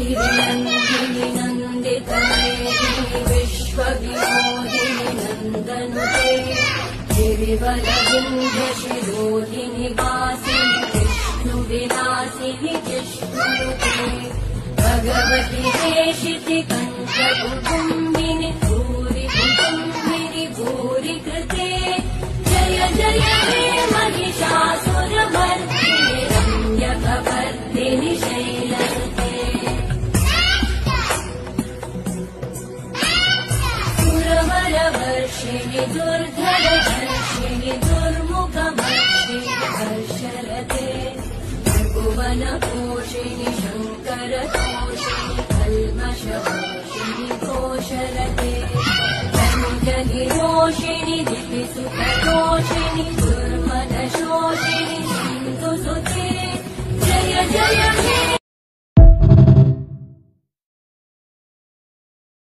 गिरिनन्दिनि नन्दितमेदिनि विश्वविनोदिनि नन्दनुते गिरिवरविन्ध्यशिरोधिनि वासिनि विष्णुविलासिनि जिष्णुनुते भगवति हेशिति कण्ठकुटुम्बिनि भूरि कुटुम्बिनि भूरि कृते जय जय हे महिषासुरमर्दिनि रम्यकवर्दिनि शैलसुते सुरवरवर्षिणि दुर्धरधर्षिणि दुर्मुखमर्षिणि हर्षरते भुवनपोषिणि शङ्करतोषिणि कल्मषवर्षिणि घोषरते रञ्जनिरोषिणि दितिसुखदोषिणि दुर्मदशोषिणि सिन्धुसुते जय जय हे